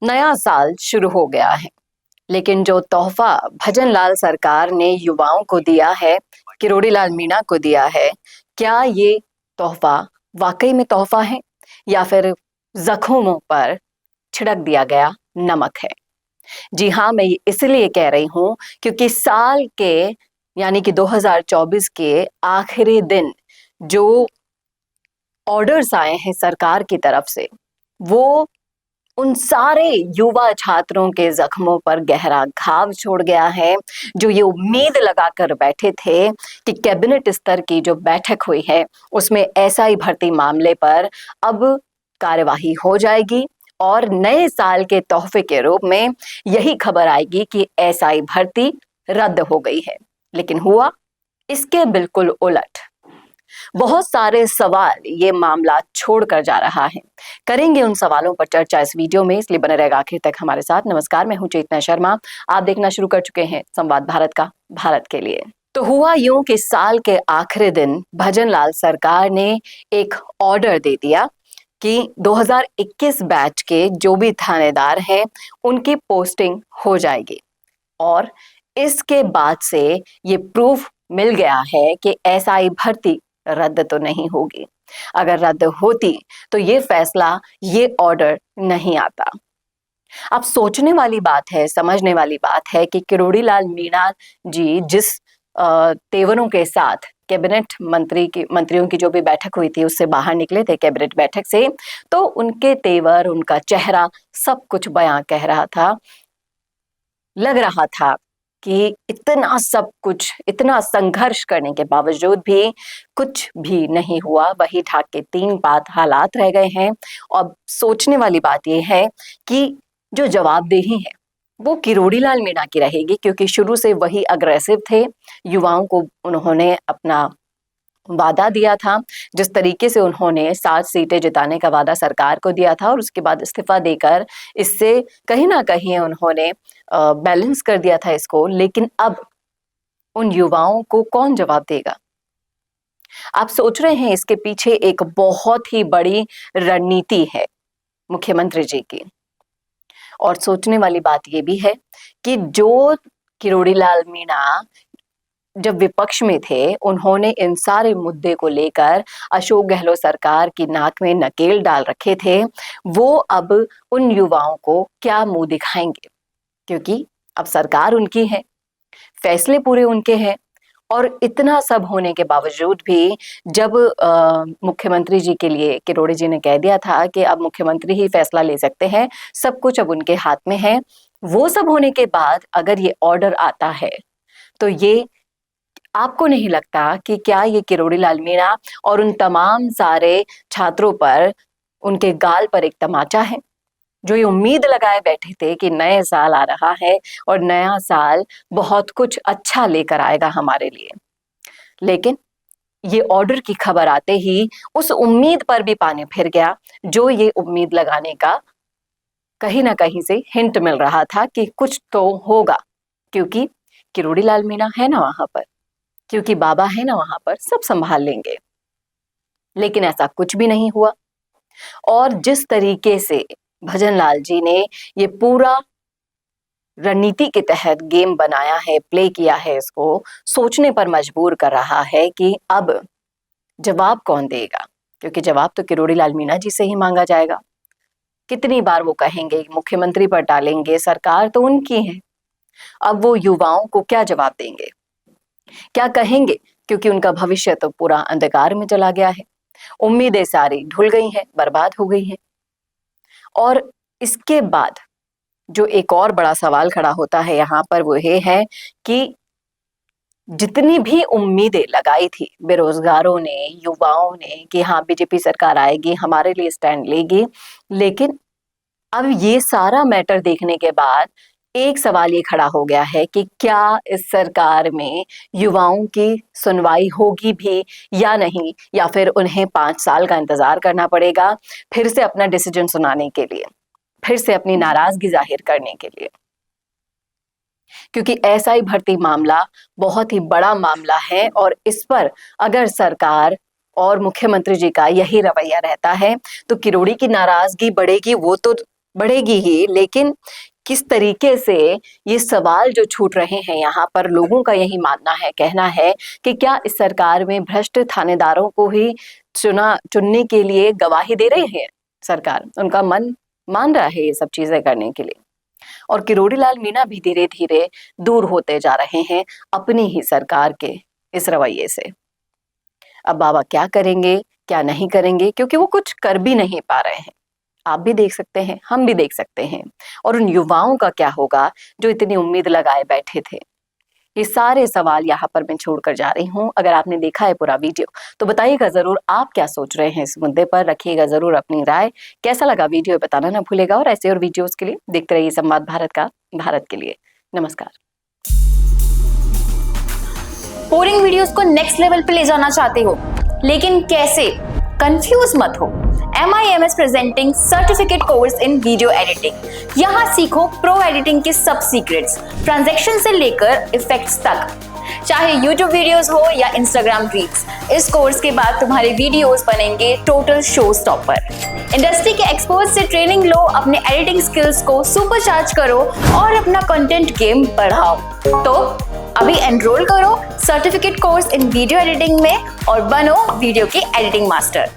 नया साल शुरू हो गया है, लेकिन जो तोहफा भजन लाल सरकार ने युवाओं को दिया है, किरोड़ी लाल मीणा को दिया है, क्या ये तोहफा वाकई में तोहफा है या फिर जख्मों पर छिड़क दिया गया नमक है? जी हाँ, मैं ये इसलिए कह रही हूँ क्योंकि साल के यानी कि 2024 के आखिरी दिन जो ऑर्डर्स आए हैं सरकार की तरफ से, वो उन सारे युवा छात्रों के जख्मों पर गहरा घाव छोड़ गया है, जो ये उम्मीद लगाकर बैठे थे कि कैबिनेट स्तर की जो बैठक हुई है उसमें एसआई भर्ती मामले पर अब कार्यवाही हो जाएगी और नए साल के तोहफे के रूप में यही खबर आएगी कि एसआई भर्ती रद्द हो गई है। लेकिन हुआ इसके बिल्कुल उलट। बहुत सारे सवाल ये मामला छोड़कर जा रहा है। करेंगे उन सवालों पर चर्चा इस वीडियो में, इसलिए बने रहेगा आखिर तक हमारे साथ। नमस्कार, मैं हूं चेतना शर्मा। आप देखना शुरू कर चुके हैं संवाद भारत का, भारत के लिए। तो हुआ यूं कि साल के आखिरी दिन भजन लाल सरकार ने एक ऑर्डर दे दिया कि 2021 बैच के जो भी थानेदार हैं उनकी पोस्टिंग हो जाएगी और इसके बाद से ये प्रूफ मिल गया है कि एसआई भर्ती रद्द तो नहीं होगी। अगर रद्द होती तो ये फैसला, ये ऑर्डर नहीं आता। अब सोचने वाली बात है, समझने वाली बात है कि किरोड़ी लाल मीणा जी जिस तेवरों के साथ कैबिनेट मंत्रियों की जो भी बैठक हुई थी उससे बाहर निकले थे कैबिनेट बैठक से, तो उनके तेवर, उनका चेहरा सब कुछ बयां कह रहा था। लग रहा था कि इतना सब कुछ, इतना संघर्ष करने के बावजूद भी कुछ भी नहीं हुआ, वही ढाक के तीन पात हालात रह गए हैं। और सोचने वाली बात यह है कि जो जवाबदेही है वो किरोड़ी लाल मीणा की रहेगी, क्योंकि शुरू से वही अग्रेसिव थे। युवाओं को उन्होंने अपना वादा दिया था, जिस तरीके से उन्होंने 7 सीटें जिताने का वादा सरकार को दिया था और उसके बाद इस्तीफा देकर इससे कहीं ना कहीं उन्होंने बैलेंस कर दिया था इसको। लेकिन अब उन युवाओं को कौन जवाब देगा? आप सोच रहे हैं इसके पीछे एक बहुत ही बड़ी रणनीति है मुख्यमंत्री जी की। और सोचने वाली बात यह भी है कि जो किरोड़ी लाल मीणा जब विपक्ष में थे, उन्होंने इन सारे मुद्दे को लेकर अशोक गहलोत सरकार की नाक में नकेल डाल रखे थे, वो अब उन युवाओं को क्या मुंह दिखाएंगे? क्योंकि अब सरकार उनकी है, फैसले पूरे उनके हैं। और इतना सब होने के बावजूद भी जब मुख्यमंत्री जी के लिए किरोड़ी जी ने कह दिया था कि अब मुख्यमंत्री ही फैसला ले सकते हैं, सब कुछ अब उनके हाथ में है, वो सब होने के बाद अगर ये ऑर्डर आता है तो ये आपको नहीं लगता कि क्या ये किरोड़ी लाल मीणा और उन तमाम सारे छात्रों पर, उनके गाल पर एक तमाचा है? जो ये उम्मीद लगाए बैठे थे कि नए साल आ रहा है और नया साल बहुत कुछ अच्छा लेकर आएगा हमारे लिए, लेकिन ये ऑर्डर की खबर आते ही उस उम्मीद पर भी पानी फिर गया, जो ये उम्मीद लगाने का कहीं ना कहीं से हिंट मिल रहा था कि कुछ तो होगा, क्योंकि किरोड़ी लाल मीणा है ना वहां पर, क्योंकि बाबा है ना वहां पर, सब संभाल लेंगे। लेकिन ऐसा कुछ भी नहीं हुआ। और जिस तरीके से भजन लाल जी ने ये पूरा रणनीति के तहत गेम बनाया है, प्ले किया है, इसको सोचने पर मजबूर कर रहा है कि अब जवाब कौन देगा, क्योंकि जवाब तो किरोड़ी लाल मीणा जी से ही मांगा जाएगा। कितनी बार वो कहेंगे, मुख्यमंत्री पर टालेंगे, सरकार तो उनकी है। अब वो युवाओं को क्या जवाब देंगे, क्या कहेंगे? क्योंकि उनका भविष्य तो पूरा अंधकार में चला गया है, उम्मीदें सारी ढुल गई हैं, बर्बाद हो गई हैं। और इसके बाद जो एक और बड़ा सवाल खड़ा होता है यहाँ पर, वो ये है कि जितनी भी उम्मीदें लगाई थी बेरोजगारों ने, युवाओं ने कि हाँ बीजेपी सरकार आएगी, हमारे लिए स्टैंड लेगी, लेकिन अब ये सारा मैटर देखने के बाद एक सवाल ये खड़ा हो गया है कि क्या इस सरकार में युवाओं की सुनवाई होगी भी या नहीं, या फिर उन्हें 5 साल का इंतजार करना पड़ेगा फिर से अपना डिसीजन सुनाने के लिए, फिर से अपनी नाराजगी जाहिर करने के लिए। क्योंकि एसआई भर्ती मामला बहुत ही बड़ा मामला है और इस पर अगर सरकार और मुख्यमंत्री जी का यही रवैया रहता है तो किरोड़ी की नाराजगी बढ़ेगी, वो तो बढ़ेगी ही, लेकिन किस तरीके से ये सवाल जो छूट रहे हैं यहाँ पर, लोगों का यही मानना है, कहना है कि क्या इस सरकार में भ्रष्ट थानेदारों को ही चुनने के लिए गवाही दे रही है सरकार, उनका मन मान रहा है ये सब चीजें करने के लिए। और किरोड़ी लाल मीणा भी धीरे धीरे दूर होते जा रहे हैं अपनी ही सरकार के इस रवैये से। अब बाबा क्या करेंगे क्या नहीं करेंगे, क्योंकि वो कुछ कर भी नहीं पा रहे हैं। आप भी देख सकते हैं, हम भी देख सकते हैं। और उन युवाओं का क्या होगा जो इतनी उम्मीद लगाए बैठे थे। ये सारे सवाल यहाँ पर मैं छोड़कर जा रही हूँ। अगर आपने देखा है पूरा वीडियो तो बताइएगा जरूर आप क्या सोच रहे हैं इस मुद्दे पर, रखिएगा जरूर अपनी राय। कैसा लगा वीडियो बताना ना भूलेगा, और ऐसे और वीडियोस के लिए देखते रहिए संवाद भारत का, भारत के लिए। नमस्कार। बोरिंग वीडियोस को नेक्स्ट लेवल पे ले जाना चाहते हो, लेकिन कैसे? कंफ्यूज मत हो। MIMS presenting certificate course in video editing. यहाँ सीखो प्रो एडिटिंग के सब सीक्रेट्स, ट्रांजैक्शन से लेकर इफेक्ट्स तक। चाहे YouTube वीडियोस हो या Instagram रील्स, इस कोर्स के बाद तुम्हारे वीडियोस बनेंगे टोटल शो स्टॉपर। इंडस्ट्री के एक्सपर्ट से ट्रेनिंग लो, अपने एडिटिंग स्किल्स को सुपरचार्ज करो और अपना कंटेंट गेम बढ़ाओ। तो अभी एनरोल करो certificate course in video editing में और बनो वीडियो की एडिटिंग मास्टर।